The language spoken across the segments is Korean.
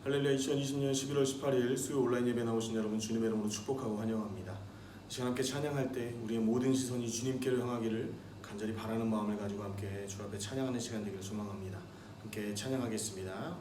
할렐루야. 2020년 11월 18일 수요 온라인 예배 나오신 여러분 주님의 이름으로 축복하고 환영합니다. 이 시간 함께 찬양할 때 우리의 모든 시선이 주님께로 향하기를 간절히 바라는 마음을 가지고 함께 주 앞에 찬양하는 시간 되기를 소망합니다. 함께 찬양하겠습니다.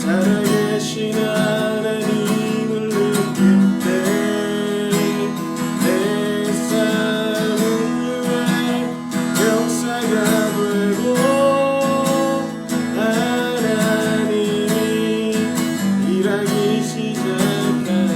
살아계신 하나님을 느낄 때 내 삶은 주의 역사가 되고 하나님이 일하기 시작하네.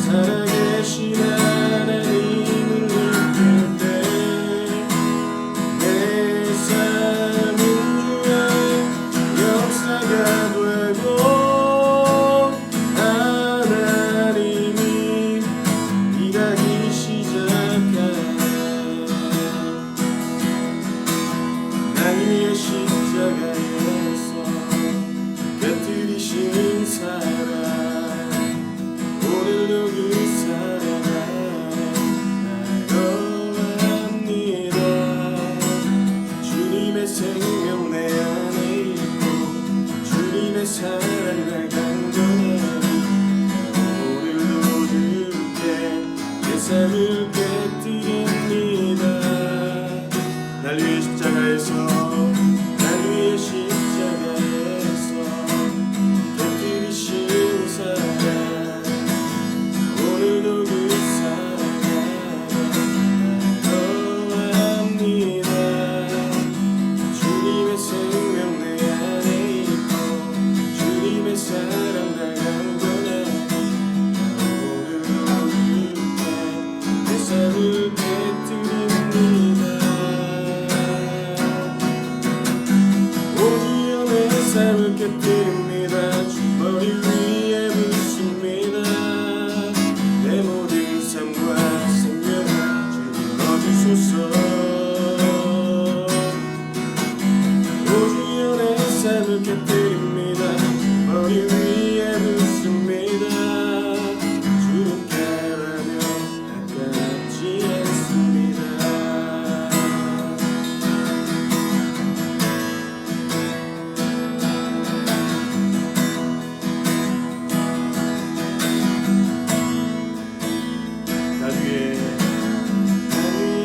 살아계신 하나님을 느낄 때 내 삶은 주의 역사가 되고 하나님이 일하기 시작하네. 하나님의 십자가에서 곁들이신 사랑 오늘도 그 사랑 나갑니다. 주님의 생명 내 안에 있고 주님의 사랑 날 강건하니 오늘도 주께 내 삶을 깨뜨립니다. 날 위해 십자가에서 날 위해 십자가에서 곁들이신 사랑 오늘도 그 사랑 받으소서. 오주연의 삶을 깨뜨립니다. 머리 위에 붓습니다. 주님께라면 아깝지 않습니다. 나중에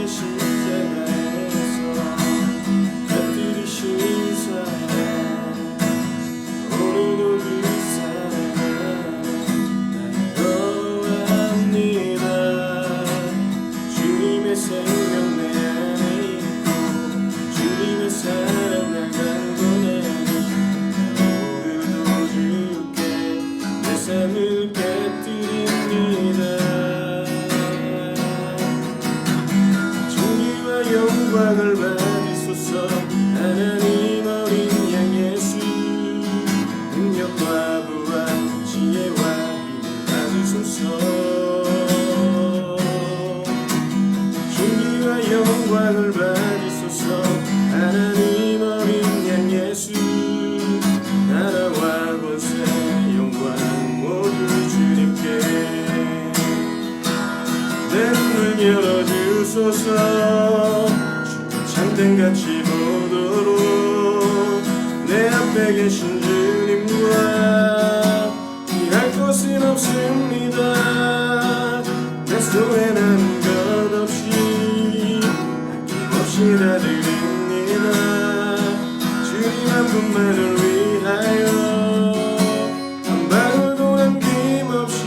십자가에서 곁들이신 사랑, 오늘도 그 사랑 나눠합니다. 주님의 생명 내 안에 있고 주님의 사랑 날 강건하니 오늘도 주께 내 삶을 깨뜨립니다. 영광을 받으소서. 하나님 어린 양 예수, 능력과 부와 지혜와 힘을 받으소서. 존귀와 영광을 받으소서. 하나님 어린 양 예수, 나라와 권세 영광 모두 주님께. 내 눈을 열어주소서. 참된같이 보도록 내 앞에 계신 주님과 피할 곳은 없습니다. 내 손에 남은 것 없이 아낌없이 다 드립니다. 주님 한 분만을 위하여 한 방울도 남김없이.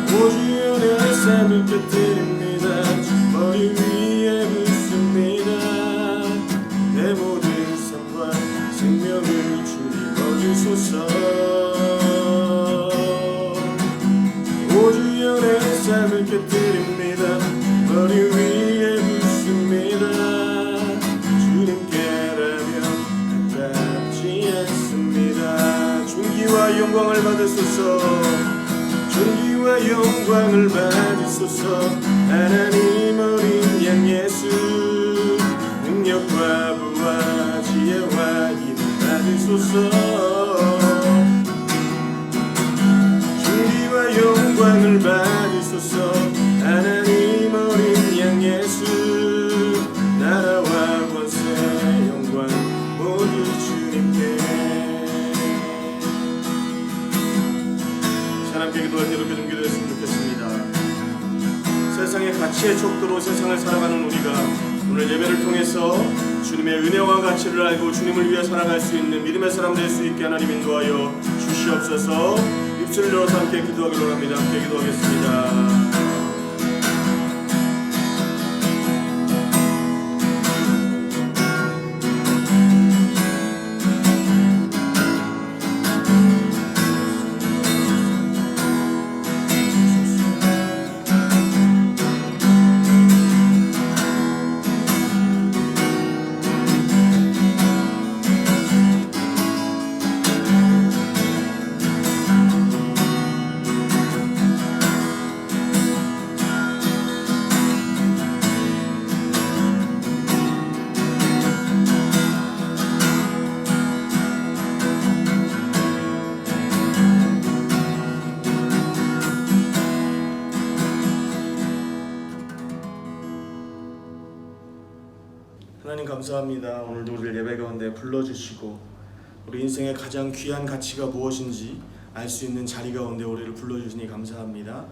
오주연의 삶을 깨뜨립니다. 머리 위에 붓습니다. 내 모든 삶과 생명을 주님 얻으소서. 오주연의 삶을 깨뜨립니다. 머리 위에 붓습니다. 주님께라면 아깝지 않습니다. 존귀와 영광을 받으소서. 존귀와 영광을 받으소서. 하나님 어린 양 예수, 능력과 부와 지혜와 힘을 받으소서. 존귀와 영광을 받으소서. 하나님 어린 양 예수, 나라와 권세 영광 모두 주님께. 하나님께 기도할 때 이렇게 좀 기도했으면 좋겠습니다. 세상의 가치의 척도로 세상을 살아가는 우리가 오늘 예배를 통해서 주님의 은혜와 가치를 알고 주님을 위해 살아갈 수 있는 믿음의 사람 될 수 있게 하나님 인도하여 주시옵소서. 입술을 열어서 함께 기도하기로 합니다. 함께 기도하겠습니다. 하나님 감사합니다. 오늘도 우리를 예배 가운데 불러주시고 우리 인생의 가장 귀한 가치가 무엇인지 알 수 있는 자리 가운데 우리를 불러주시니 감사합니다.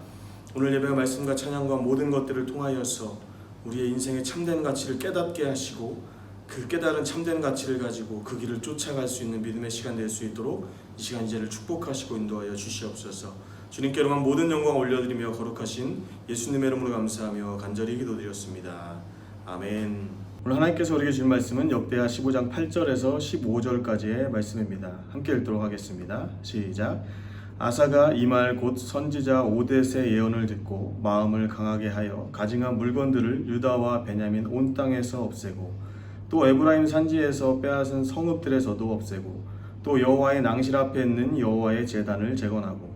오늘 예배가 말씀과 찬양과 모든 것들을 통하여서 우리의 인생의 참된 가치를 깨닫게 하시고 그 깨달은 참된 가치를 가지고 그 길을 쫓아갈 수 있는 믿음의 시간 될 수 있도록 이 시간 이제를 축복하시고 인도하여 주시옵소서. 주님께로만 모든 영광 올려드리며 거룩하신 예수님의 이름으로 감사하며 간절히 기도드렸습니다. 아멘. 오늘 하나님께서 우리에게 주신 말씀은 역대하 15장 8절에서 15절까지의 말씀입니다. 함께 읽도록 하겠습니다. 시작. 아사가 이 말 곧 선지자 오뎃의 예언을 듣고 마음을 강하게 하여 가증한 물건들을 유다와 베냐민 온 땅에서 없애고 또 에브라임 산지에서 빼앗은 성읍들에서도 없애고 또 여호와의 낭실 앞에 있는 여호와의 제단을 재건하고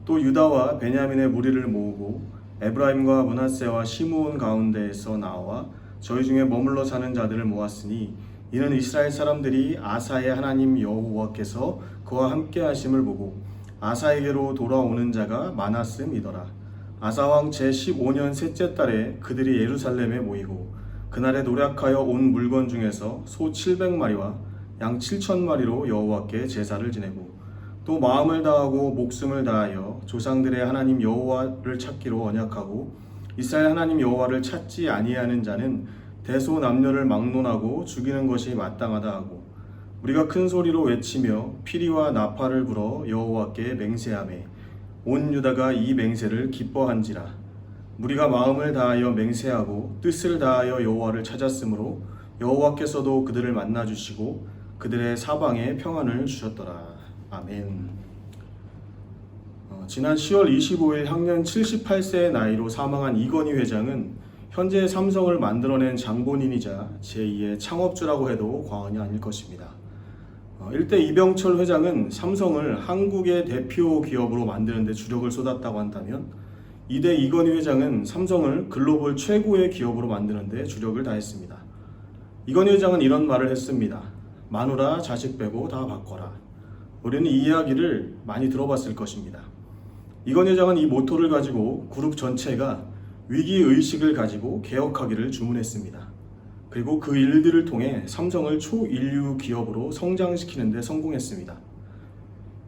또 또 유다와 베냐민의 무리를 모으고 에브라임과 므낫세와 시므온 가운데에서 나와 저희 중에 머물러 사는 자들을 모았으니 이는 이스라엘 사람들이 아사의 하나님 여호와께서 그와 함께 하심을 보고 아사에게로 돌아오는 자가 많았음이더라. 아사왕 제15년 셋째 달에 그들이 예루살렘에 모이고 그날에 노략하여 온 물건 중에서 소 700마리와 양 7,000마리로 여호와께 제사를 지내고 또 마음을 다하고 목숨을 다하여 조상들의 하나님 여호와를 찾기로 언약하고 이스라엘 하나님 여호와를 찾지 아니하는 자는 대소남녀를 막론하고 죽이는 것이 마땅하다 하고 우리가 큰 소리로 외치며 피리와 나팔을 불어 여호와께 맹세하매 온 유다가 이 맹세를 기뻐한지라. 우리가 마음을 다하여 맹세하고 뜻을 다하여 여호와를 찾았으므로 여호와께서도 그들을 만나 주시고 그들의 사방에 평안을 주셨더라. 아멘. 지난 10월 25일 향년 78세의 나이로 사망한 이건희 회장은 현재 삼성을 만들어낸 장본인이자 제2의 창업주라고 해도 과언이 아닐 것입니다. 일대 이병철 회장은 삼성을 한국의 대표 기업으로 만드는 데 주력을 쏟았다고 한다면 이대 이건희 회장은 삼성을 글로벌 최고의 기업으로 만드는 데 주력을 다했습니다. 이건희 회장은 이런 말을 했습니다. 마누라 자식 빼고 다 바꿔라. 우리는 이 이야기를 많이 들어봤을 것입니다. 이건희 회장은 이 모토를 가지고 그룹 전체가 위기의식을 가지고 개혁하기를 주문했습니다. 그리고 그 일들을 통해 삼성을 초인류 기업으로 성장시키는 데 성공했습니다.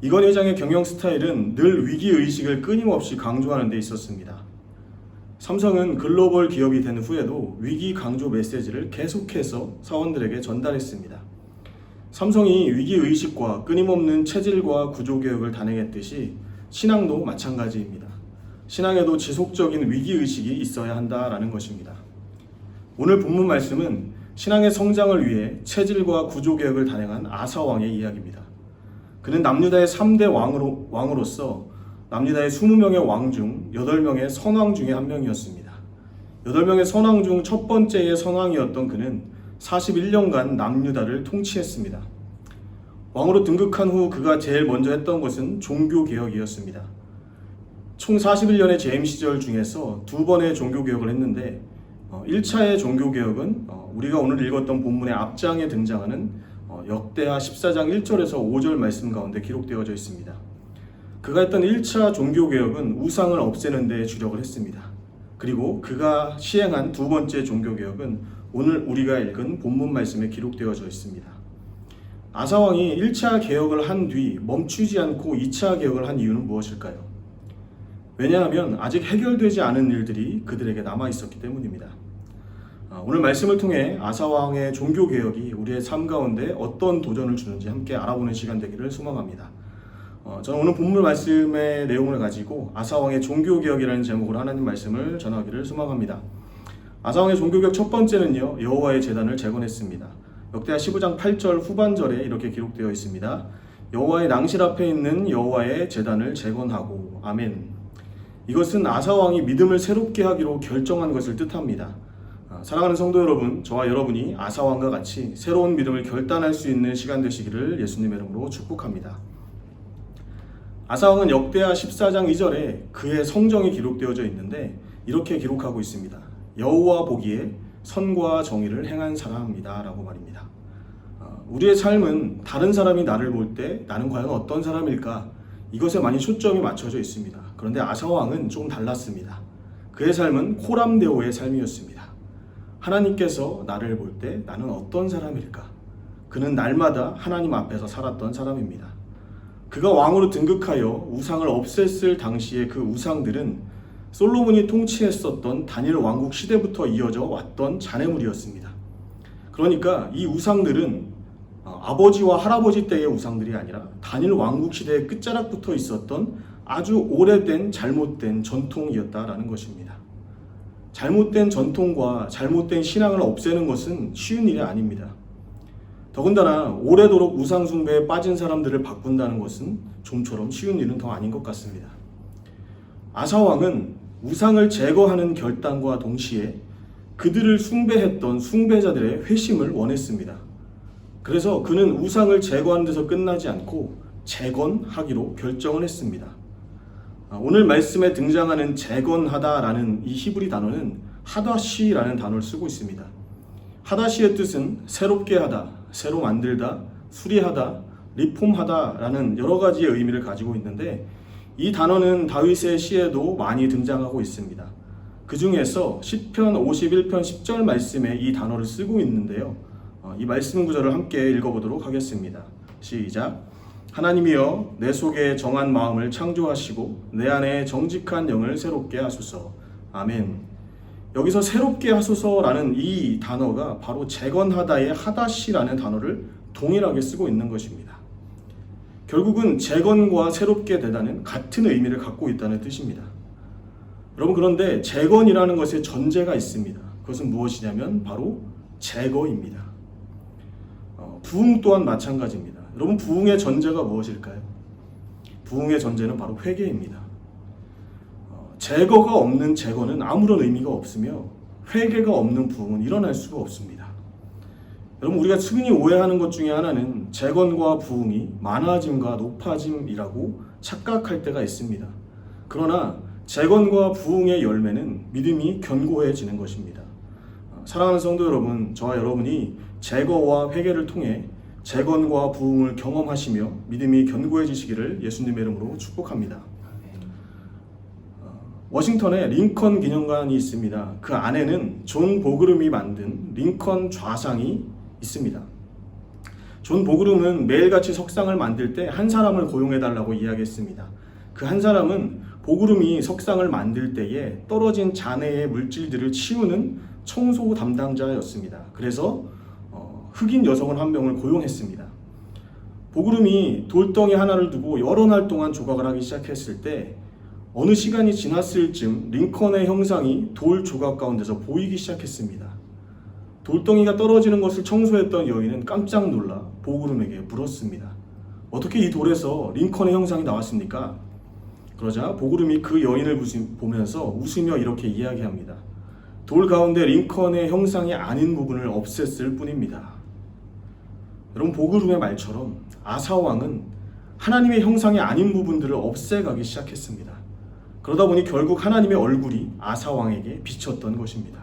이건희 회장의 경영 스타일은 늘 위기의식을 끊임없이 강조하는 데 있었습니다. 삼성은 글로벌 기업이 된 후에도 위기 강조 메시지를 계속해서 사원들에게 전달했습니다. 삼성이 위기의식과 끊임없는 체질과 구조개혁을 단행했듯이 신앙도 마찬가지입니다. 신앙에도 지속적인 위기의식이 있어야 한다라는 것입니다. 오늘 본문 말씀은 신앙의 성장을 위해 체질과 구조개혁을 단행한 아사왕의 이야기입니다. 그는 남유다의 3대 왕으로서 남유다의 20명의 왕 중 8명의 선왕 중에 한 명이었습니다. 8명의 선왕 중 첫 번째의 선왕이었던 그는 41년간 남유다를 통치했습니다. 왕으로 등극한 후 그가 제일 먼저 했던 것은 종교개혁이었습니다. 총 41년의 재임 시절 중에서 2번의 종교개혁을 했는데 1차의 종교개혁은 우리가 오늘 읽었던 본문의 앞장에 등장하는 역대하 14장 1절에서 5절 말씀 가운데 기록되어져 있습니다. 그가 했던 1차 종교개혁은 우상을 없애는 데 주력을 했습니다. 그리고 그가 시행한 2번째 종교개혁은 오늘 우리가 읽은 본문 말씀에 기록되어져 있습니다. 아사왕이 1차 개혁을 한 뒤 멈추지 않고 2차 개혁을 한 이유는 무엇일까요? 왜냐하면 아직 해결되지 않은 일들이 그들에게 남아 있었기 때문입니다. 오늘 말씀을 통해 아사왕의 종교개혁이 우리의 삶 가운데 어떤 도전을 주는지 함께 알아보는 시간 되기를 소망합니다. 저는 오늘 본문 말씀의 내용을 가지고 아사왕의 종교개혁이라는 제목으로 하나님 말씀을 전하기를 소망합니다. 아사왕의 종교개혁 첫 번째는요, 여호와의 제단을 재건했습니다. 역대하 15장 8절 후반절에 이렇게 기록되어 있습니다. 여호와의 낭실 앞에 있는 여호와의 제단을 재건하고. 아멘. 이것은 아사왕이 믿음을 새롭게 하기로 결정한 것을 뜻합니다. 사랑하는 성도 여러분, 저와 여러분이 아사왕과 같이 새로운 믿음을 결단할 수 있는 시간 되시기를 예수님의 이름으로 축복합니다. 아사왕은 역대하 14장 2절에 그의 성정이 기록되어져 있는데 이렇게 기록하고 있습니다. 여호와 보기에 선과 정의를 행한 사람입니다 라고 말입니다. 우리의 삶은 다른 사람이 나를 볼 때 나는 과연 어떤 사람일까? 이것에 많이 초점이 맞춰져 있습니다. 그런데 아사왕은 좀 달랐습니다. 그의 삶은 코람데오의 삶이었습니다. 하나님께서 나를 볼 때 나는 어떤 사람일까? 그는 날마다 하나님 앞에서 살았던 사람입니다. 그가 왕으로 등극하여 우상을 없앴을 당시의 그 우상들은 솔로몬이 통치했었던 다니엘 왕국 시대부터 이어져 왔던 잔해물이었습니다. 그러니까 이 우상들은 아버지와 할아버지 때의 우상들이 아니라 다니엘 왕국 시대의 끝자락부터 있었던 아주 오래된 잘못된 전통이었다라는 것입니다. 잘못된 전통과 잘못된 신앙을 없애는 것은 쉬운 일이 아닙니다. 더군다나 오래도록 우상 숭배에 빠진 사람들을 바꾼다는 것은 좀처럼 쉬운 일은 더 아닌 것 같습니다. 아사왕은 우상을 제거하는 결단과 동시에 그들을 숭배했던 숭배자들의 회심을 원했습니다. 그래서 그는 우상을 제거하는 데서 끝나지 않고 재건하기로 결정을 했습니다. 오늘 말씀에 등장하는 재건하다라는 이 히브리 단어는 하다시라는 단어를 쓰고 있습니다. 하다시의 뜻은 새롭게 하다, 새로 만들다, 수리하다, 리폼하다라는 여러 가지의 의미를 가지고 있는데 이 단어는 다윗의 시에도 많이 등장하고 있습니다. 그 중에서 시편 51편 10절 말씀에 이 단어를 쓰고 있는데요. 이 말씀 구절을 함께 읽어보도록 하겠습니다. 시작. 하나님이여 내 속에 정한 마음을 창조하시고 내 안에 정직한 영을 새롭게 하소서. 아멘. 여기서 새롭게 하소서라는 이 단어가 바로 재건하다의 하다시라는 단어를 동일하게 쓰고 있는 것입니다. 결국은 재건과 새롭게 되다는 같은 의미를 갖고 있다는 뜻입니다. 여러분, 그런데 재건이라는 것에 전제가 있습니다. 그것은 무엇이냐면 바로 제거입니다. 부흥 또한 마찬가지입니다. 여러분, 부흥의 전제가 무엇일까요? 부흥의 전제는 바로 회개입니다. 제거가 없는 재건은 아무런 의미가 없으며 회개가 없는 부흥은 일어날 수가 없습니다. 여러분, 우리가 흔히 오해하는 것 중에 하나는 재건과 부흥이 많아짐과 높아짐이라고 착각할 때가 있습니다. 그러나 재건과 부흥의 열매는 믿음이 견고해지는 것입니다. 사랑하는 성도 여러분, 저와 여러분이 제거와 회개를 통해 재건과 부흥을 경험하시며 믿음이 견고해지시기를 예수님의 이름으로 축복합니다. 워싱턴에 링컨 기념관이 있습니다. 그 안에는 존 보그름이 만든 링컨 좌상이 있습니다. 존 보그름은 매일같이 석상을 만들 때 한 사람을 고용해달라고 이야기했습니다. 그 한 사람은 보그름이 석상을 만들 때에 떨어진 잔해의 물질들을 치우는 청소 담당자였습니다. 그래서 흑인 여성을 한 명을 고용했습니다. 보그름이 돌덩이 하나를 두고 여러 날 동안 조각을 하기 시작했을 때 어느 시간이 지났을 즈음 링컨의 형상이 돌 조각 가운데서 보이기 시작했습니다. 돌덩이가 떨어지는 것을 청소했던 여인은 깜짝 놀라 보그름에게 물었습니다. 어떻게 이 돌에서 링컨의 형상이 나왔습니까? 그러자 보그름이 그 여인을 보면서 웃으며 이렇게 이야기합니다. 돌 가운데 링컨의 형상이 아닌 부분을 없앴을 뿐입니다. 여러분, 보그름의 말처럼 아사왕은 하나님의 형상이 아닌 부분들을 없애가기 시작했습니다. 그러다 보니 결국 하나님의 얼굴이 아사왕에게 비쳤던 것입니다.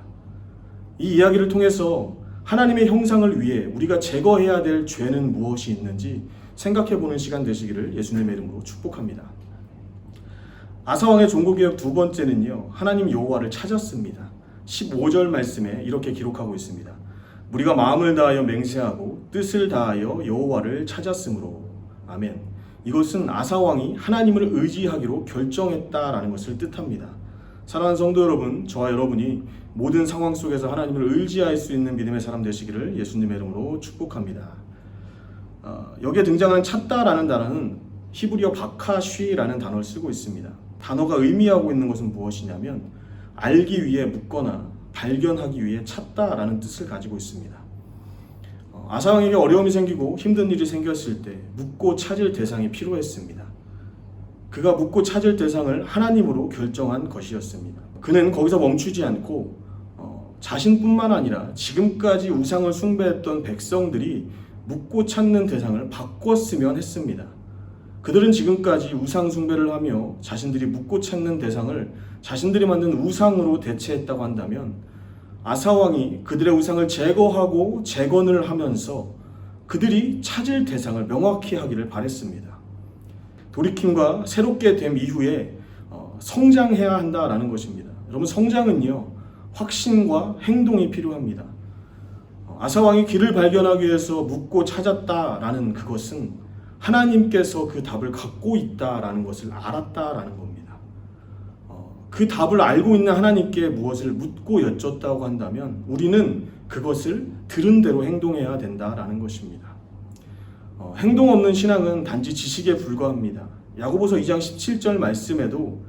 이 이야기를 통해서 하나님의 형상을 위해 우리가 제거해야 될 죄는 무엇이 있는지 생각해보는 시간 되시기를 예수님의 이름으로 축복합니다. 아사왕의 종고개혁 두 번째는요, 하나님 여호와를 찾았습니다. 15절 말씀에 이렇게 기록하고 있습니다. 우리가 마음을 다하여 맹세하고 뜻을 다하여 여호와를 찾았으므로. 아멘. 이것은 아사왕이 하나님을 의지하기로 결정했다라는 것을 뜻합니다. 사랑하는 성도 여러분, 저와 여러분이 모든 상황 속에서 하나님을 의지할 수 있는 믿음의 사람 되시기를 예수님의 이름으로 축복합니다. 여기에 등장하는 찾다라는 단어는 히브리어 바카쉬라는 단어를 쓰고 있습니다. 단어가 의미하고 있는 것은 무엇이냐면 알기 위해 묻거나 발견하기 위해 찾다라는 뜻을 가지고 있습니다. 아사왕에게 어려움이 생기고 힘든 일이 생겼을 때 묻고 찾을 대상이 필요했습니다. 그가 묻고 찾을 대상을 하나님으로 결정한 것이었습니다. 그는 거기서 멈추지 않고 자신뿐만 아니라 지금까지 우상을 숭배했던 백성들이 묻고 찾는 대상을 바꿨으면 했습니다. 그들은 지금까지 우상 숭배를 하며 자신들이 묻고 찾는 대상을 자신들이 만든 우상으로 대체했다고 한다면 아사왕이 그들의 우상을 제거하고 재건을 하면서 그들이 찾을 대상을 명확히 하기를 바랬습니다. 돌이킴과 새롭게 됨 이후에 성장해야 한다라는 것입니다. 여러분, 성장은요, 확신과 행동이 필요합니다. 아사왕이 길을 발견하기 위해서 묻고 찾았다라는 그것은 하나님께서 그 답을 갖고 있다라는 것을 알았다라는 겁니다. 그 답을 알고 있는 하나님께 무엇을 묻고 여쭙다고 한다면 우리는 그것을 들은 대로 행동해야 된다라는 것입니다. 행동 없는 신앙은 단지 지식에 불과합니다. 야고보서 2장 17절 말씀에도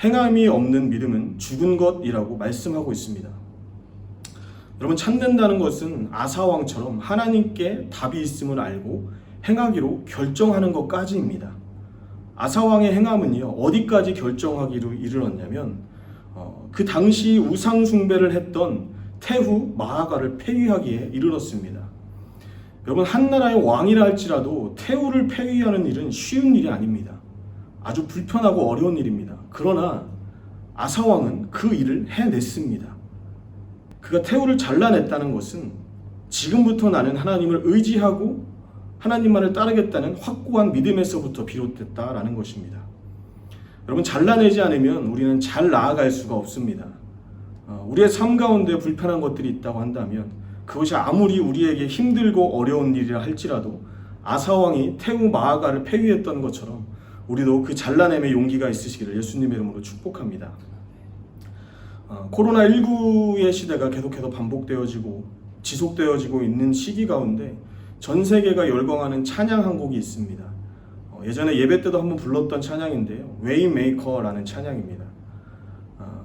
행함이 없는 믿음은 죽은 것이라고 말씀하고 있습니다. 여러분, 찾는다는 것은 아사왕처럼 하나님께 답이 있음을 알고 행하기로 결정하는 것까지입니다. 아사왕의 행함은요, 어디까지 결정하기로 이르렀냐면 그 당시 우상 숭배를 했던 태후 마아가를 폐위하기에 이르렀습니다. 여러분, 한 나라의 왕이라 할지라도 태후를 폐위하는 일은 쉬운 일이 아닙니다. 아주 불편하고 어려운 일입니다. 그러나 아사왕은 그 일을 해냈습니다. 그가 태후를 잘라냈다는 것은 지금부터 나는 하나님을 의지하고 하나님만을 따르겠다는 확고한 믿음에서부터 비롯됐다라는 것입니다. 여러분, 잘라내지 않으면 우리는 잘 나아갈 수가 없습니다. 우리의 삶 가운데 불편한 것들이 있다고 한다면 그것이 아무리 우리에게 힘들고 어려운 일이라 할지라도 아사왕이 태후 마아가를 폐위했던 것처럼 우리도 그 잘라냄의 용기가 있으시기를 예수님의 이름으로 축복합니다. 코로나19의 시대가 계속해서 반복되어지고 지속되어지고 있는 시기 가운데 전 세계가 열광하는 찬양 한 곡이 있습니다. 예전에 예배 때도 한번 불렀던 찬양인데요, 웨이메이커라는 찬양입니다.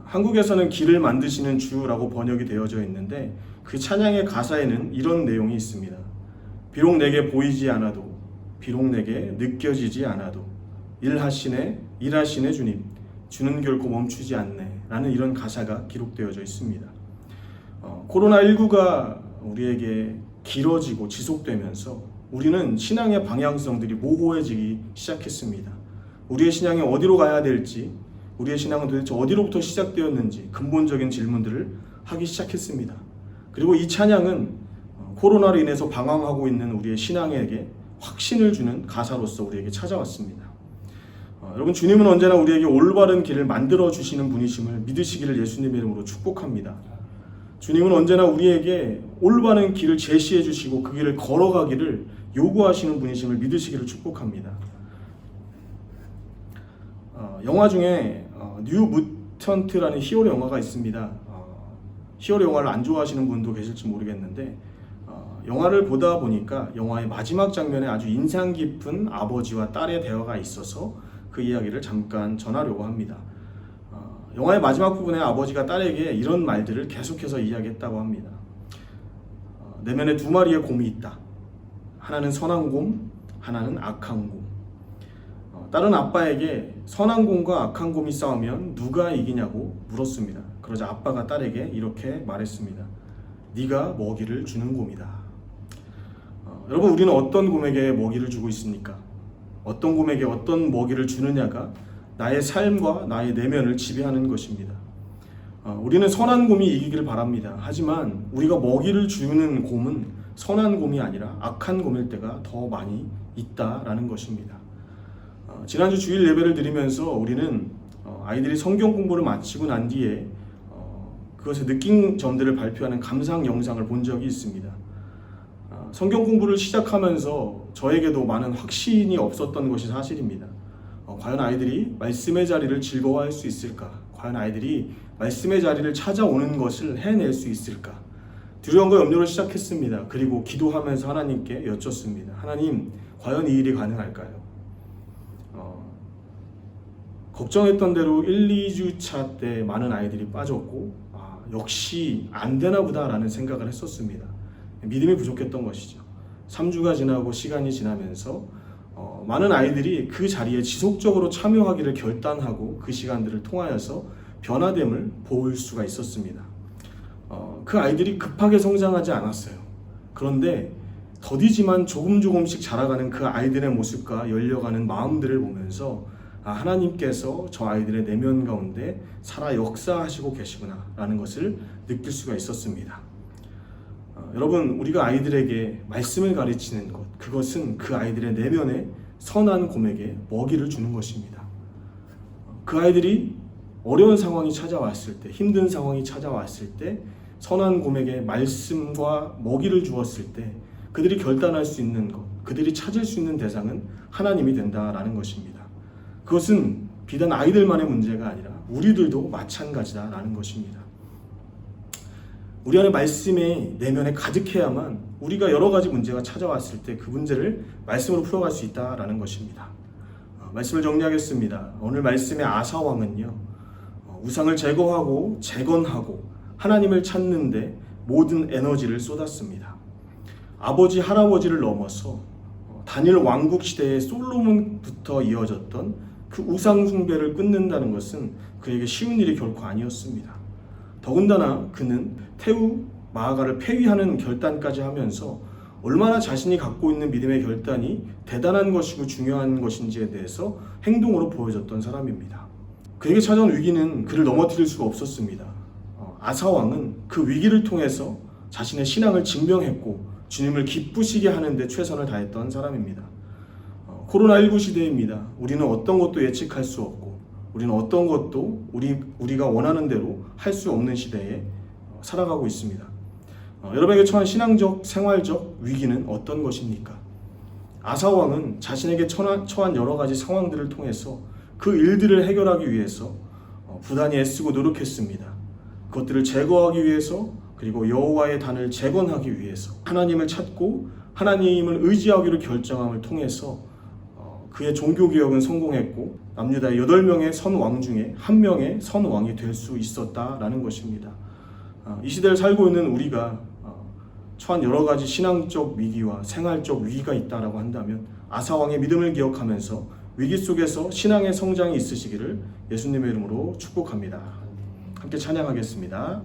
한국에서는 길을 만드시는 주라고 번역이 되어져 있는데 그 찬양의 가사에는 이런 내용이 있습니다. 비록 내게 보이지 않아도, 비록 내게 느껴지지 않아도 일하시네 주님, 주는 결코 멈추지 않네 라는 이런 가사가 기록되어져 있습니다. 코로나19가 우리에게 길어지고 지속되면서 우리는 신앙의 방향성들이 모호해지기 시작했습니다. 우리의 신앙이 어디로 가야 될지, 우리의 신앙은 도대체 어디로부터 시작되었는지 근본적인 질문들을 하기 시작했습니다. 그리고 이 찬양은 코로나로 인해서 방황하고 있는 우리의 신앙에게 확신을 주는 가사로서 우리에게 찾아왔습니다. 여러분, 주님은 언제나 우리에게 올바른 길을 만들어 주시는 분이심을 믿으시기를 예수님의 이름으로 축복합니다. 주님은 언제나 우리에게 올바른 길을 제시해 주시고 그 길을 걸어가기를 요구하시는 분이심을 믿으시기를 축복합니다. 영화 중에 뉴 무턴트라는 히어로 영화가 있습니다. 히어로 영화를 안 좋아하시는 분도 계실지 모르겠는데 영화를 보다 보니까 영화의 마지막 장면에 아주 인상 깊은 아버지와 딸의 대화가 있어서 그 이야기를 잠깐 전하려고 합니다. 영화의 마지막 부분에 아버지가 딸에게 이런 말들을 계속해서 이야기했다고 합니다. 내면에 두 마리의 곰이 있다. 하나는 선한 곰, 하나는 악한 곰. 딸은 아빠에게 선한 곰과 악한 곰이 싸우면 누가 이기냐고 물었습니다. 그러자 아빠가 딸에게 이렇게 말했습니다. 네가 먹이를 주는 곰이다. 여러분, 우리는 어떤 곰에게 먹이를 주고 있습니까? 어떤 곰에게 어떤 먹이를 주느냐가 나의 삶과 나의 내면을 지배하는 것입니다. 우리는 선한 곰이 이기기를 바랍니다. 하지만 우리가 먹이를 주는 곰은 선한 곰이 아니라 악한 곰일 때가 더 많이 있다라는 것입니다. 지난주 주일 예배를 드리면서 우리는 아이들이 성경 공부를 마치고 난 뒤에 그것의 느낀 점들을 발표하는 감상 영상을 본 적이 있습니다. 성경 공부를 시작하면서 저에게도 많은 확신이 없었던 것이 사실입니다. 과연 아이들이 말씀의 자리를 즐거워할 수 있을까? 과연 아이들이 말씀의 자리를 찾아오는 것을 해낼 수 있을까? 두려움과 염려를 시작했습니다. 그리고 기도하면서 하나님께 여쭙습니다. 하나님, 과연 이 일이 가능할까요? 걱정했던 대로 1, 2주차 때 많은 아이들이 빠졌고 역시 안 되나 보다라는 생각을 했었습니다. 믿음이 부족했던 것이죠. 3주가 지나고 시간이 지나면서 많은 아이들이 그 자리에 지속적으로 참여하기를 결단하고 그 시간들을 통하여서 변화됨을 볼 수가 있었습니다. 그 아이들이 급하게 성장하지 않았어요. 그런데 더디지만 조금씩 자라가는 그 아이들의 모습과 열려가는 마음들을 보면서 하나님께서 저 아이들의 내면 가운데 살아 역사하시고 계시구나 라는 것을 느낄 수가 있었습니다. 여러분, 우리가 아이들에게 말씀을 가르치는 것, 그것은 그 아이들의 내면에 선한 곰에게 먹이를 주는 것입니다. 그 아이들이 어려운 상황이 찾아왔을 때, 힘든 상황이 찾아왔을 때 선한 곰에게 말씀과 먹이를 주었을 때 그들이 결단할 수 있는 것, 그들이 찾을 수 있는 대상은 하나님이 된다라는 것입니다. 그것은 비단 아이들만의 문제가 아니라 우리들도 마찬가지다라는 것입니다. 우리 안에 말씀의 내면에 가득해야만 우리가 여러 가지 문제가 찾아왔을 때 그 문제를 말씀으로 풀어갈 수 있다라는 것입니다. 말씀을 정리하겠습니다. 오늘 말씀의 아사왕은요, 우상을 제거하고 재건하고 하나님을 찾는데 모든 에너지를 쏟았습니다. 아버지 할아버지를 넘어서 다니엘 왕국 시대의 솔로몬부터 이어졌던 그 우상 숭배를 끊는다는 것은 그에게 쉬운 일이 결코 아니었습니다. 더군다나 그는 태후 마아가를 폐위하는 결단까지 하면서 얼마나 자신이 갖고 있는 믿음의 결단이 대단한 것이고 중요한 것인지에 대해서 행동으로 보여줬던 사람입니다. 그에게 찾아온 위기는 그를 넘어뜨릴 수가 없었습니다. 아사 왕은 그 위기를 통해서 자신의 신앙을 증명했고 주님을 기쁘시게 하는 데 최선을 다했던 사람입니다. 코로나19 시대입니다. 우리는 어떤 것도 예측할 수 없고 우리는 어떤 것도 우리가 원하는 대로 할 수 없는 시대에 살아가고 있습니다. 여러분에게 처한 신앙적, 생활적 위기는 어떤 것입니까? 아사 왕은 자신에게 처한 여러 가지 상황들을 통해서 그 일들을 해결하기 위해서 부단히 애쓰고 노력했습니다. 그것들을 제거하기 위해서 그리고 여호와의 단을 재건하기 위해서 하나님을 찾고 하나님을 의지하기로 결정함을 통해서 그의 종교개혁은 성공했고 남유다의 8명의 선왕 중에 1명의 선왕이 될 수 있었다라는 것입니다. 이 시대를 살고 있는 우리가 처한 여러 가지 신앙적 위기와 생활적 위기가 있다라고 한다면 아사왕의 믿음을 기억하면서 위기 속에서 신앙의 성장이 있으시기를 예수님의 이름으로 축복합니다. 함께 찬양하겠습니다.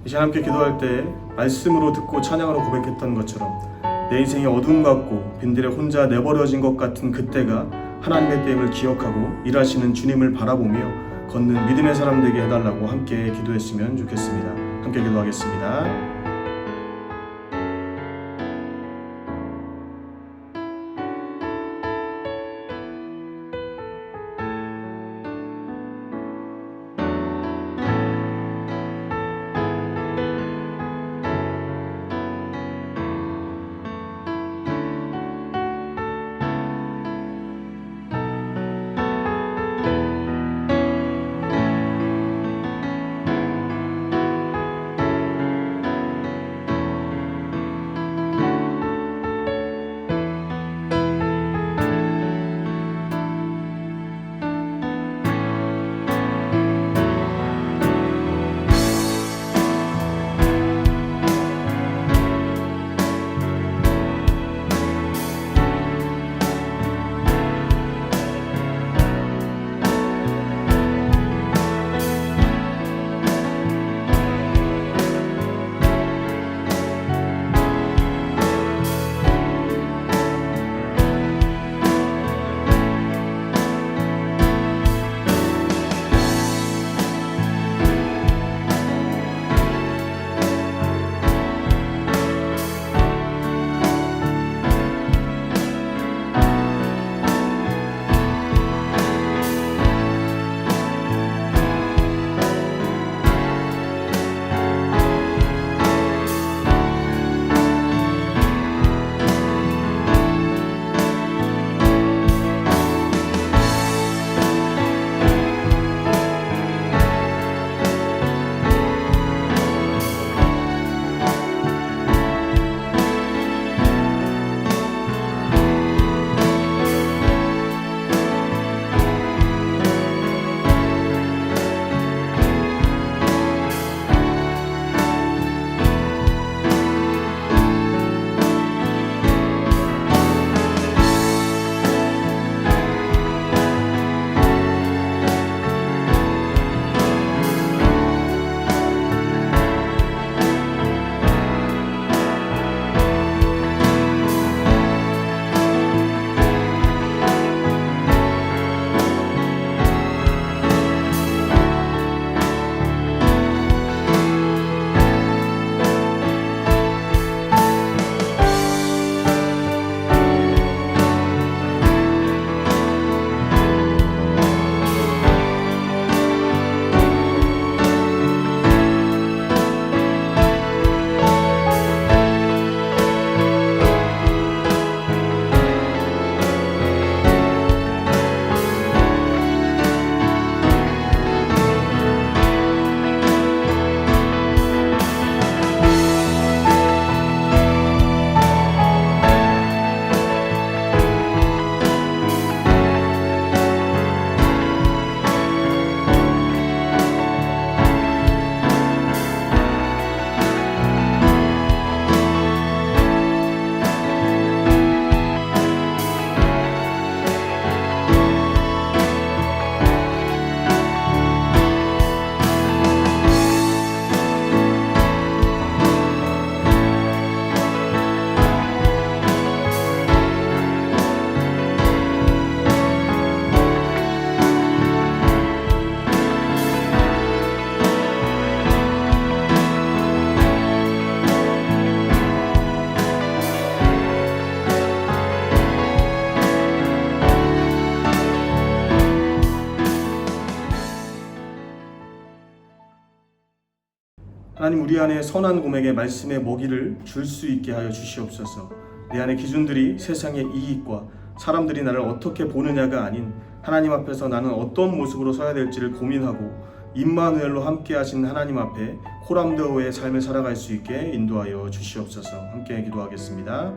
이 시간 함께 기도할 때 말씀으로 듣고 찬양으로 고백했던 것처럼 내 인생이 어둠 같고 빈들에 혼자 내버려진 것 같은 그때가 하나님의 때임을 기억하고 일하시는 주님을 바라보며 걷는 믿음의 사람 되게 해달라고 함께 기도했으면 좋겠습니다. 함께 기도하겠습니다. 하나님, 우리 안에 선한 고백의 말씀의 먹이를 줄 수 있게 하여 주시옵소서. 내 안의 기준들이 세상의 이익과 사람들이 나를 어떻게 보느냐가 아닌 하나님 앞에서 나는 어떤 모습으로 서야 될지를 고민하고 임마누엘로 함께 하신 하나님 앞에 코람드어의 삶을 살아갈 수 있게 인도하여 주시옵소서. 함께 기도하겠습니다.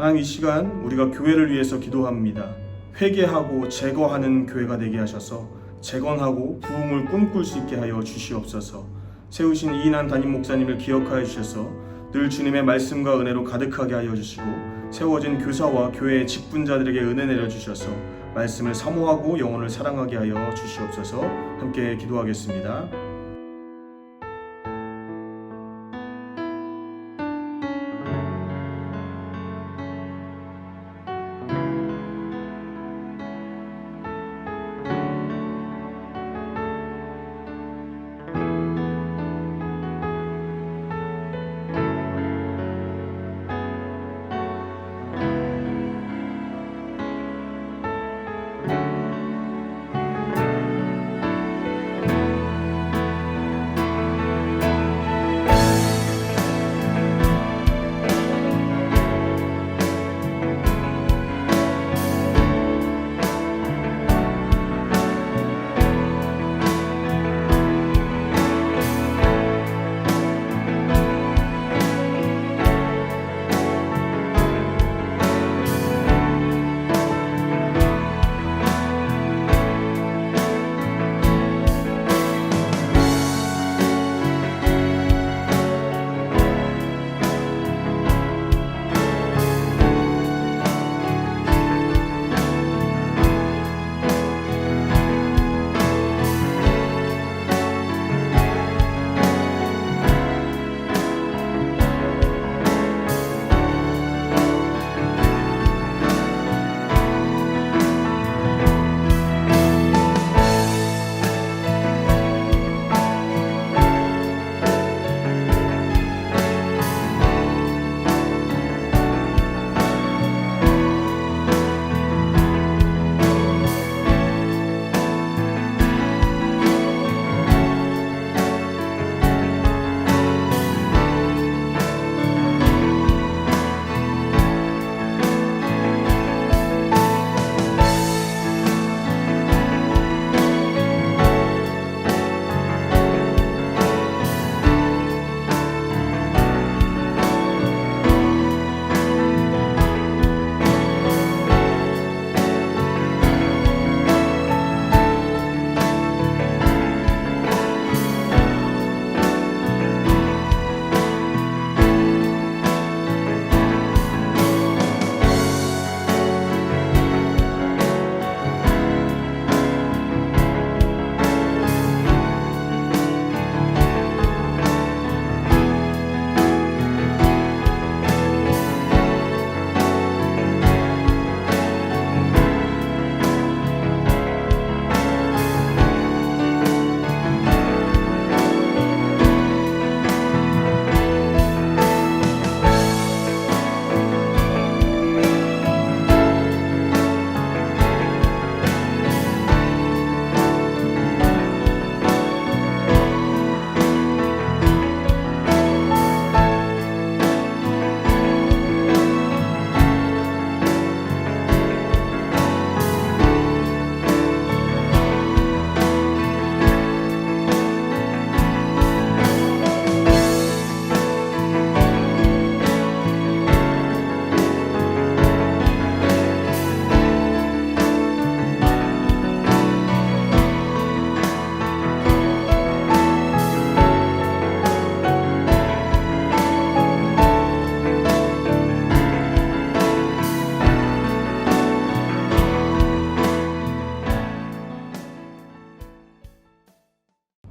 하나님, 이 시간 우리가 교회를 위해서 기도합니다. 회개하고 제거하는 교회가 되게 하셔서 재건하고 부흥을 꿈꿀 수 있게 하여 주시옵소서. 세우신 이인한 담임 목사님을 기억하여 주셔서 늘 주님의 말씀과 은혜로 가득하게 하여 주시고, 세워진 교사와 교회의 직분자들에게 은혜 내려주셔서 말씀을 사모하고 영혼을 사랑하게 하여 주시옵소서. 함께 기도하겠습니다.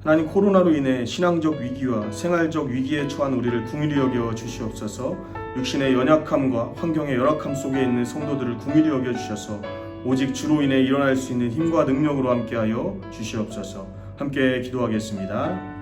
하나님, 코로나로 인해 신앙적 위기와 생활적 위기에 처한 우리를 긍휼히 여겨 주시옵소서. 육신의 연약함과 환경의 열악함 속에 있는 성도들을 긍휼히 여겨 주셔서 오직 주로 인해 일어날 수 있는 힘과 능력으로 함께하여 주시옵소서. 함께 기도하겠습니다.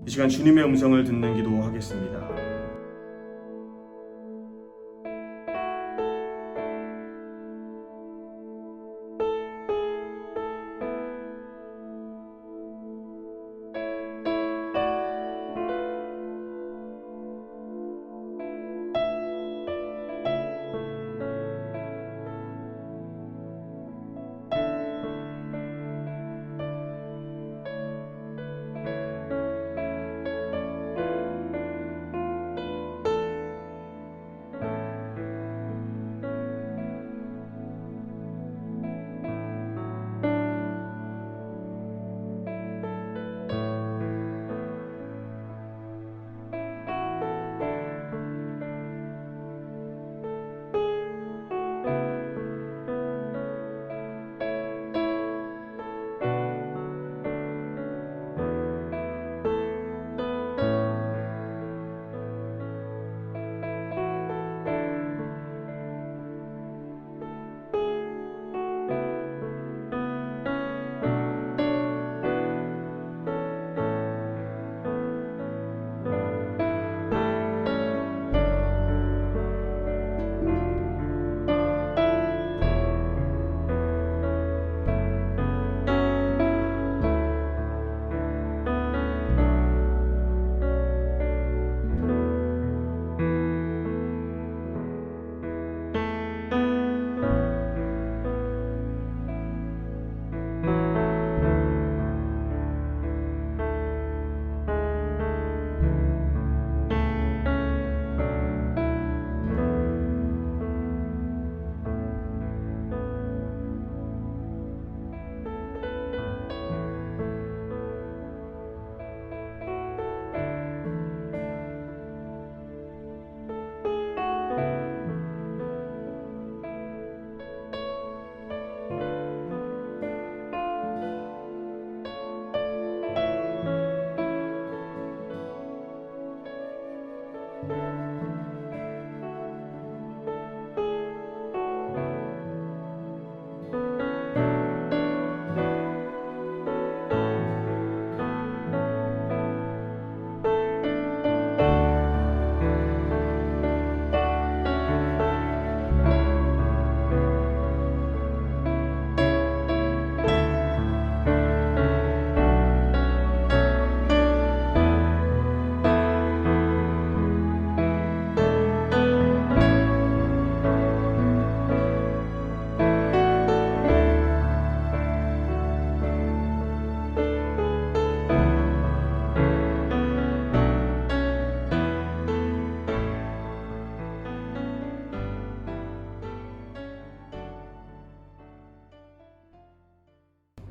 이 시간 주님의 음성을 듣는 기도하겠습니다.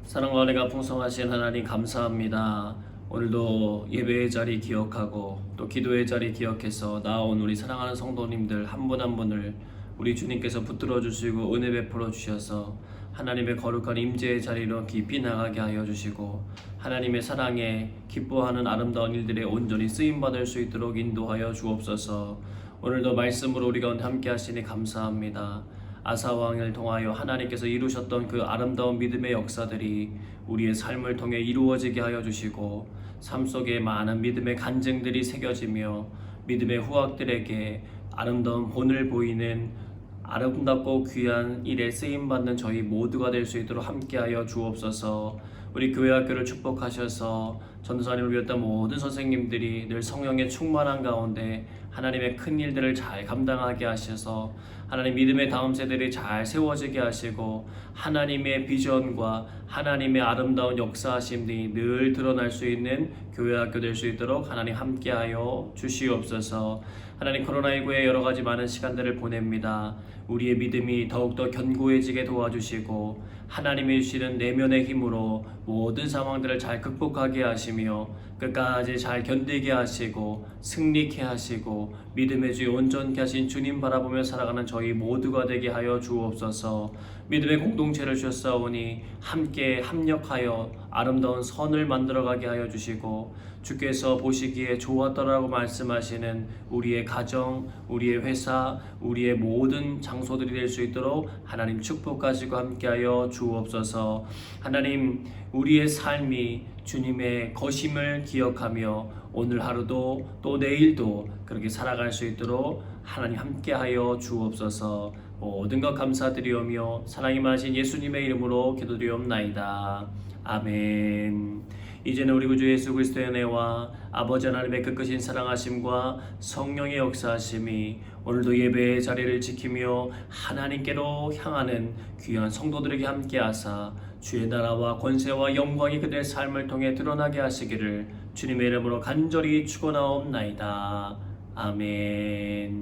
사랑과 은혜가 풍성하신 하나님 감사합니다. 오늘도 예배의 자리 기억하고 또 기도의 자리 기억해서 나온 우리 사랑하는 성도님들 한 분 한 분을 우리 주님께서 붙들어 주시고 은혜 베풀어 주셔서 하나님의 거룩한 임재의 자리로 깊이 나가게 하여 주시고 하나님의 사랑에 기뻐하는 아름다운 일들에 온전히 쓰임받을 수 있도록 인도하여 주옵소서. 오늘도 말씀으로 우리 가운데 함께 하시니 감사합니다. 아사왕을 통하여 하나님께서 이루셨던 그 아름다운 믿음의 역사들이 우리의 삶을 통해 이루어지게 하여 주시고 삶 속에 많은 믿음의 간증들이 새겨지며 믿음의 후학들에게 아름다운 본을 보이는 아름답고 귀한 일에 쓰임받는 저희 모두가 될 수 있도록 함께하여 주옵소서. 우리 교회학교를 축복하셔서 전도사님을 비롯한 모든 선생님들이 늘 성령의 충만한 가운데 하나님의 큰 일들을 잘 감당하게 하셔서 하나님 믿음의 다음 세대들이 잘 세워지게 하시고 하나님의 비전과 하나님의 아름다운 역사하심이 늘 드러날 수 있는 교회학교 될 수 있도록 하나님 함께하여 주시옵소서. 하나님 코로나19의 여러 가지 많은 시간들을 보냅니다. 우리의 믿음이 더욱더 견고해지게 도와주시고 하나님이 주시는 내면의 힘으로 모든 상황들을 잘 극복하게 하시며 끝까지 잘 견디게 하시고 승리케 하시고 믿음의 주에 온전케 하신 주님 바라보며 살아가는 저희 모두가 되게 하여 주옵소서. 믿음의 공동체를 주셨사오니 함께 합력하여 아름다운 선을 만들어가게 하여 주시고 주께서 보시기에 좋았더라고 말씀하시는 우리의 가정, 우리의 회사, 우리의 모든 장소들이 될 수 있도록 하나님 축복하시고 함께하여 주옵소서. 하나님 우리의 삶이 주님의 거심을 기억하며 오늘 하루도 또 내일도 그렇게 살아갈 수 있도록 하나님 함께하여 주옵소서. 모든 것 감사드리오며 사랑이 많으신 예수님의 이름으로 기도드리옵나이다. 아멘. 이제는 우리 구주 예수 그리스도의 은혜와 아버지 하나님의 끝까지 사랑하심과 성령의 역사하심이 오늘도 예배의 자리를 지키며 하나님께로 향하는 귀한 성도들에게 함께하사 주의 나라와 권세와 영광이 그들의 삶을 통해 드러나게 하시기를 주님의 이름으로 간절히 축원하옵나이다. 아멘.